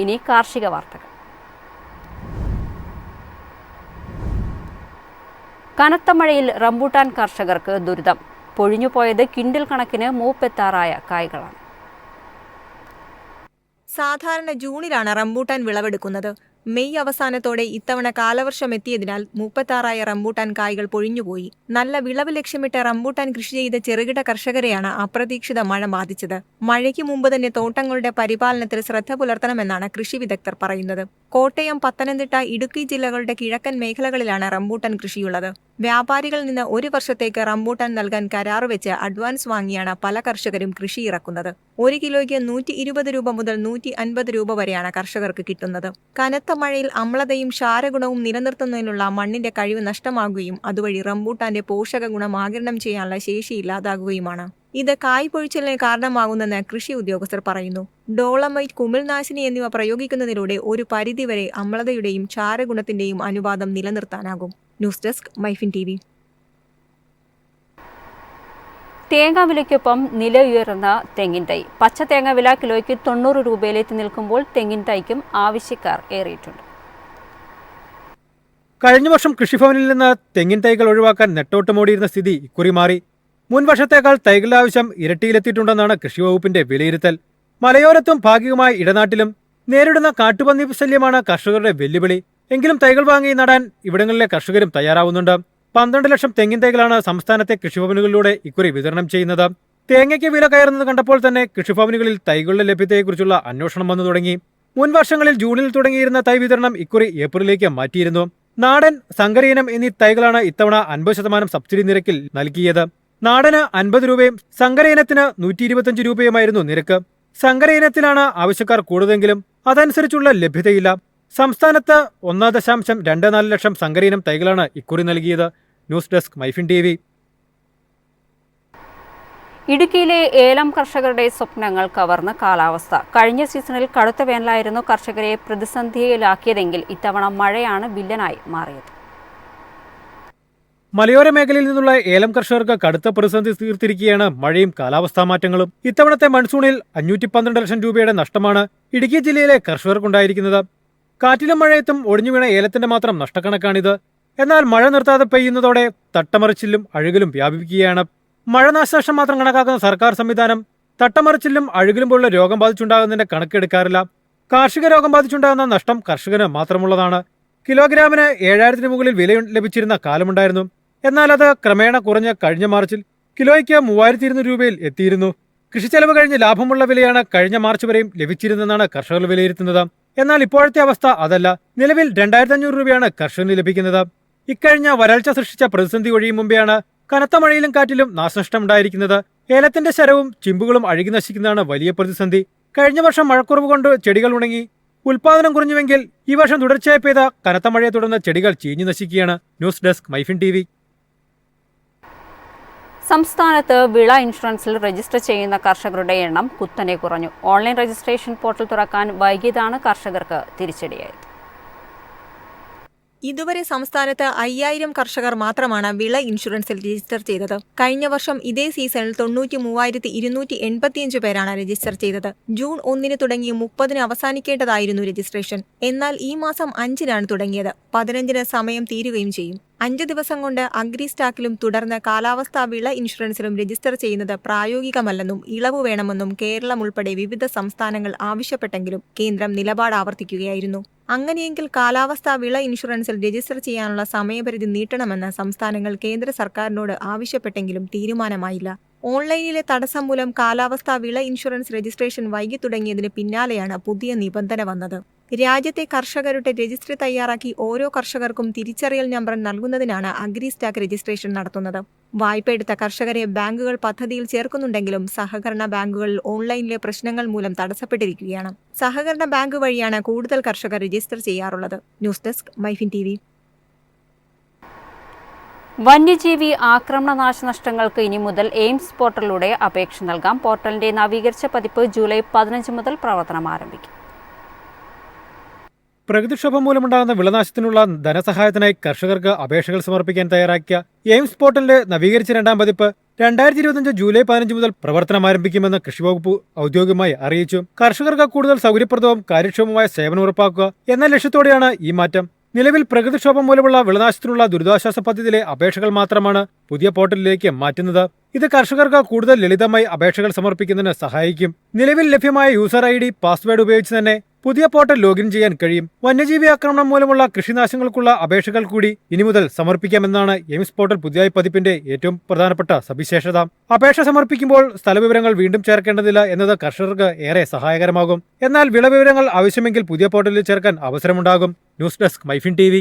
ഇനി കാർഷിക വാർത്തകൾ. കനത്ത മഴയിൽ റംബൂട്ടാൻ കർഷകർക്ക് ദുരിതം. പൊഴിഞ്ഞുപോയത് കിൻഡിൽ കണക്കിന് മൂപ്പെത്താറായ കായ്കളാണ്. സാധാരണ ജൂണിലാണ് റംബൂട്ടാൻ വിളവെടുക്കുന്നത്. മെയ് അവസാനത്തോടെ ഇത്തവണ കാലവർഷം എത്തിയതിനാൽ മൂപ്പത്താറായ റംബൂട്ടാൻ കായ്കൾ പൊഴിഞ്ഞുപോയി. നല്ല വിളവ് ലക്ഷ്യമിട്ട് റംബൂട്ടാൻ കൃഷി ചെയ്ത ചെറുകിട കർഷകരെയാണ് അപ്രതീക്ഷിത മഴ ബാധിച്ചത്. മഴയ്ക്ക് മുമ്പ് തന്നെ തോട്ടങ്ങളുടെ പരിപാലനത്തിൽ ശ്രദ്ധ പുലർത്തണമെന്നാണ് കൃഷി വിദഗ്ധർ പറയുന്നത്. കോട്ടയം, പത്തനംതിട്ട, ഇടുക്കി ജില്ലകളുടെ കിഴക്കൻ മേഖലകളിലാണ് റംബൂട്ടാൻ കൃഷിയുള്ളത്. വ്യാപാരികളിൽ നിന്ന് ഒരു വർഷത്തേക്ക് റംബൂട്ടാൻ നൽകാൻ കരാറ് വെച്ച് അഡ്വാൻസ് വാങ്ങിയാണ് പല കർഷകരും കൃഷി ഇറക്കുന്നത്. 1 കിലോയ്ക്ക് 120 രൂപ മുതൽ 150 രൂപ വരെയാണ് കർഷകർക്ക് കിട്ടുന്നത്. കനത്ത മഴയിൽ അമ്ലതയും ക്ഷാരഗുണവും നിലനിർത്തുന്നതിനുള്ള മണ്ണിന്റെ കഴിവ് നഷ്ടമാകുകയും അതുവഴി റംബൂട്ടാന്റെ പോഷക ഗുണം ആഗിരണം ചെയ്യാനുള്ള ശേഷി ഇല്ലാതാകുകയുമാണ്. ഇത് കായ് പൊഴിച്ചലിന് കാരണമാകുന്നെന്ന് കൃഷി ഉദ്യോഗസ്ഥർ പറയുന്നു. ഡോളമൈറ്റ്, കുമിൾനാശിനി എന്നിവ പ്രയോഗിക്കുന്നതിലൂടെ ഒരു പരിധിവരെ അമ്ലതയുടെയും ക്ഷാരഗുണത്തിന്റെയും അനുപാതം നിലനിർത്താനാകും. News desk, Myfin TV. തേങ്ങാവിലയ്ക്കൊപ്പം നില ഉയർന്ന തെങ്ങിൻ തൈ. പച്ച തേങ്ങ വില കിലോയ്ക്ക് 90 രൂപയിലെത്തി നിൽക്കുമ്പോൾ തെങ്ങിൻ തൈക്കും ആവശ്യക്കാർ ഏറിയിട്ടുണ്ട്. കഴിഞ്ഞ വർഷം കൃഷിഭവനിൽ നിന്ന് തെങ്ങിൻ തൈകൾ ഒഴിവാക്കാൻ നെട്ടോട്ടമോടിയിരുന്ന സ്ഥിതി ഇക്കുറി മാറി. മുൻ വർഷത്തേക്കാൾ തൈകളുടെ ആവശ്യം ഇരട്ടിയിലെത്തിയിട്ടുണ്ടെന്നാണ് കൃഷിവകുപ്പിന്റെ വിലയിരുത്തൽ. മലയോരത്തും ഭാഗികമായി ഇടനാട്ടിലും നേരിടുന്ന കാട്ടുപന്നി ശല്യമാണ് കർഷകരുടെ വെല്ലുവിളി. എങ്കിലും തൈകൾ വാങ്ങി നടാൻ ഇവിടങ്ങളിലെ കർഷകരും തയ്യാറാവുന്നുണ്ട്. 12 ലക്ഷം തെങ്ങിൻ തൈകളാണ് സംസ്ഥാനത്തെ കൃഷിഭവനുകളിലൂടെ ഇക്കുറി വിതരണം ചെയ്യുന്നത്. തേങ്ങയ്ക്ക് വില കയറുന്നത് കണ്ടപ്പോൾ തന്നെ കൃഷിഭവനുകളിൽ തൈകളുടെ ലഭ്യതയെക്കുറിച്ചുള്ള അന്വേഷണം വന്നു തുടങ്ങി. മുൻ വർഷങ്ങളിൽ ജൂണിൽ തുടങ്ങിയിരുന്ന തൈ വിതരണം ഇക്കുറി ഏപ്രിലേക്ക് മാറ്റിയിരുന്നു. നാടൻ, സങ്കരയിനം എന്നീ തൈകളാണ് ഇത്തവണ 50% സബ്സിഡി നിരക്കിൽ നൽകിയത്. നാടന് 50 രൂപയും സങ്കരയിനത്തിന് 125 രൂപയുമായിരുന്നു നിരക്ക്. സങ്കരയിനത്തിലാണ് ആവശ്യക്കാർ കൂടുതലെങ്കിലും അതനുസരിച്ചുള്ള ലഭ്യതയില്ല. സംസ്ഥാനത്ത് 1.24 ലക്ഷം സങ്കരയിനം തൈകളാണ് ഇക്കുറി നൽകിയത്. News desk, Myfin TV. ഇടുക്കിയിലെ ഏലം കർഷകരുടെ സ്വപ്നങ്ങൾ കവർന്ന കാലാവസ്ഥ. കഴിഞ്ഞ സീസണിൽ കടുത്ത വേനലായിരുന്നു കർഷകരെ പ്രതിസന്ധിയിലാക്കിയതെങ്കിൽ ഇത്തവണ മഴയാണ് വില്ലനായി മാറിയത്. മലയോര മേഖലയിൽ നിന്നുള്ള ഏലം കർഷകർക്ക് കടുത്ത പ്രതിസന്ധി തീർത്തിരിക്കുകയാണ് മഴയും കാലാവസ്ഥാ മാറ്റങ്ങളും. ഇത്തവണത്തെ മൺസൂണിൽ 512 ലക്ഷം രൂപയുടെ നഷ്ടമാണ് ഇടുക്കി ജില്ലയിലെ കർഷകർക്കുണ്ടായിരിക്കുന്നത്. കാറ്റിലും മഴയത്തും ഒടിഞ്ഞു വീണ ഏലത്തിന്റെ മാത്രം നഷ്ടക്കണക്കാണിത്. എന്നാൽ മഴ നിർത്താതെ പെയ്യുന്നതോടെ തട്ടമറിച്ചിലും അഴുകലും വ്യാപിക്കുകയാണ്. മഴ നാശനഷ്ടം മാത്രം കണക്കാക്കുന്ന സർക്കാർ സംവിധാനം തട്ടമറിച്ചിലും അഴുകലും പോലുള്ള രോഗം ബാധിച്ചുണ്ടാകുന്നതിന്റെ കണക്കെടുക്കാറില്ല. കാർഷിക രോഗം ബാധിച്ചുണ്ടാകുന്ന നഷ്ടം കർഷകന് മാത്രമുള്ളതാണ്. കിലോഗ്രാമിന് 7000-ന് മുകളിൽ വില ലഭിച്ചിരുന്ന കാലമുണ്ടായിരുന്നു. എന്നാൽ അത് ക്രമേണ കുറഞ്ഞ് കഴിഞ്ഞ മാർച്ചിൽ കിലോയ്ക്ക് 3200 രൂപയിൽ എത്തിയിരുന്നു. കൃഷിച്ചെലവ് കഴിഞ്ഞ് ലാഭമുള്ള വിലയാണ് കഴിഞ്ഞ മാർച്ച് വരെയും ലഭിച്ചിരുന്നതെന്നാണ് കർഷകർ വിലയിരുത്തുന്നത്. എന്നാൽ ഇപ്പോഴത്തെ അവസ്ഥ അതല്ല. നിലവിൽ 2500 രൂപയാണ് കർഷകന് ലഭിക്കുന്നത്. ഇക്കഴിഞ്ഞ വരൾച്ച സൃഷ്ടിച്ച പ്രതിസന്ധി ഒഴിയും മുമ്പെയാണ് കനത്ത മഴയിലും കാറ്റിലും നാശനഷ്ടമുണ്ടായിരിക്കുന്നത്. ഏലത്തിന്റെ ശരവും ചിമ്പുകളും അഴുകി നശിക്കുന്നതാണ് വലിയ പ്രതിസന്ധി. കഴിഞ്ഞ വർഷം മഴക്കുറവ് കൊണ്ട് ചെടികൾ ഉണങ്ങി ഉൽപാദനം കുറഞ്ഞുവെങ്കിൽ ഈ വർഷം തുടർച്ചയായി പെയ്ത കനത്ത മഴയെ തുടർന്ന് ചെടികൾ ചീഞ്ഞു നശിക്കുകയാണ്. News desk, Myfin TV. സംസ്ഥാനത്ത് വിള ഇൻഷുറൻസിൽ രജിസ്റ്റർ ചെയ്യുന്ന കർഷകരുടെ എണ്ണം കുത്തനെ കുറഞ്ഞു. ഓൺലൈൻ രജിസ്ട്രേഷൻ പോർട്ടൽ തുറക്കാൻ വൈകിയതാണ് കർഷകർക്ക് തിരിച്ചടിയായത്. ഇതുവരെ സംസ്ഥാനത്ത് 5000 കർഷകർ മാത്രമാണ് വിള ഇൻഷുറൻസിൽ രജിസ്റ്റർ ചെയ്തത്. കഴിഞ്ഞ വർഷം ഇതേ സീസണിൽ 93,285 പേരാണ് രജിസ്റ്റർ ചെയ്തത്. ജൂൺ 1-ന് തുടങ്ങി 30-ന് അവസാനിക്കേണ്ടതായിരുന്നു രജിസ്ട്രേഷൻ. എന്നാൽ ഈ മാസം 5-നാണ് തുടങ്ങിയത്. 15-ന് സമയം തീരുകയും ചെയ്യും. 5 ദിവസം കൊണ്ട് അഗ്രിസ്റ്റാക്കിലും തുടർന്ന് കാലാവസ്ഥാ വിള ഇൻഷുറൻസിലും രജിസ്റ്റർ ചെയ്യുന്നത് പ്രായോഗികമല്ലെന്നും ഇളവ് വേണമെന്നും കേരളം ഉൾപ്പെടെ വിവിധ സംസ്ഥാനങ്ങൾ ആവശ്യപ്പെട്ടെങ്കിലും കേന്ദ്രം നിലപാട് ആവർത്തിക്കുകയായിരുന്നു. അങ്ങനെയെങ്കിൽ കാലാവസ്ഥാ വിള ഇൻഷുറൻസിൽ രജിസ്റ്റർ ചെയ്യാനുള്ള സമയപരിധി നീട്ടണമെന്ന് സംസ്ഥാനങ്ങൾ കേന്ദ്ര സർക്കാരിനോട് ആവശ്യപ്പെട്ടെങ്കിലും തീരുമാനമായില്ല. ഓൺലൈനിലെ തടസ്സം മൂലം കാലാവസ്ഥാ വിള ഇൻഷുറൻസ് രജിസ്ട്രേഷൻ വൈകി തുടങ്ങിയതിന് പിന്നാലെയാണ് പുതിയ നിബന്ധന വന്നത്. രാജ്യത്തെ കർഷകരുടെ രജിസ്ട്രി തയ്യാറാക്കി ഓരോ കർഷകർക്കും തിരിച്ചറിയൽ നമ്പർ നൽകുന്നതിനാണ് അഗ്രിസ്റ്റാക്ക് രജിസ്ട്രേഷൻ നടത്തുന്നത്. വായ്പയെടുത്ത കർഷകരെ ബാങ്കുകൾ പദ്ധതിയിൽ ചേർക്കുന്നുണ്ടെങ്കിലും സഹകരണ ബാങ്കുകളിൽ ഓൺലൈനിലെ പ്രശ്നങ്ങൾ മൂലം തടസ്സപ്പെട്ടിരിക്കുകയാണ്. സഹകരണ ബാങ്ക് വഴിയാണ് കൂടുതൽ കർഷകർ രജിസ്റ്റർ ചെയ്യാറുള്ളത്. News desk, Myfin TV. വന്യജീവി ആക്രമണ നാശനഷ്ടങ്ങൾക്ക് ഇനി മുതൽ എയിംസ് പോർട്ടലിലൂടെ അപേക്ഷ നൽകാം. പോർട്ടലിന്റെ നവീകരിച്ച പതിപ്പ് ജൂലൈ 15 മുതൽ പ്രവർത്തനം ആരംഭിക്കും. പ്രകൃതിക്ഷോഭം മൂലമുണ്ടാകുന്ന വിളനാശത്തിനുള്ള ധനസഹായത്തിനായി കർഷകർക്ക് അപേക്ഷകൾ സമർപ്പിക്കാൻ തയ്യാറാക്കിയ എയിംസ് പോർട്ടലിന്റെ നവീകരിച്ച 2ാം പതിപ്പ് 2025 ജൂലൈ 15 മുതൽ പ്രവർത്തനം ആരംഭിക്കുമെന്ന് കൃഷിവകുപ്പ് ഔദ്യോഗികമായി അറിയിച്ചു. കർഷകർക്ക് കൂടുതൽ സൗകര്യപ്രദവും കാര്യക്ഷമമായ സേവനം ഉറപ്പാക്കുക എന്ന ലക്ഷ്യത്തോടെയാണ് ഈ മാറ്റം. നിലവിൽ പ്രകൃതിക്ഷോഭം മൂലമുള്ള വിളനാശത്തിനുള്ള ദുരിതാശ്വാസ പദ്ധതിയിലെ അപേക്ഷകൾ മാത്രമാണ് പുതിയ പോർട്ടലിലേക്ക് മാറ്റുന്നത്. ഇത് കർഷകർക്ക് കൂടുതൽ ലളിതമായി അപേക്ഷകൾ സമർപ്പിക്കുന്നതിന് സഹായിക്കും. നിലവിൽ ലഭ്യമായ യൂസർ ID, പാസ്വേഡ് ഉപയോഗിച്ച് തന്നെ പുതിയ പോർട്ടൽ ലോഗിൻ ചെയ്യാൻ കഴിയും. വന്യജീവി ആക്രമണം മൂലമുള്ള കൃഷിനാശങ്ങൾക്കുള്ള അപേക്ഷകൾ കൂടി ഇനി മുതൽ സമർപ്പിക്കാമെന്നാണ് എയിംസ് പോർട്ടൽ പുതിയ പതിപ്പിന്റെ ഏറ്റവും പ്രധാനപ്പെട്ട സവിശേഷത. അപേക്ഷ സമർപ്പിക്കുമ്പോൾ സ്ഥലവിവരങ്ങൾ വീണ്ടും ചേർക്കേണ്ടതില്ല എന്നത് കർഷകർക്ക് ഏറെ സഹായകരമാകും. എന്നാൽ വിളവിവരങ്ങൾ ആവശ്യമെങ്കിൽ പുതിയ പോർട്ടലിൽ ചേർക്കാൻ അവസരമുണ്ടാകും. News desk Myfin TV.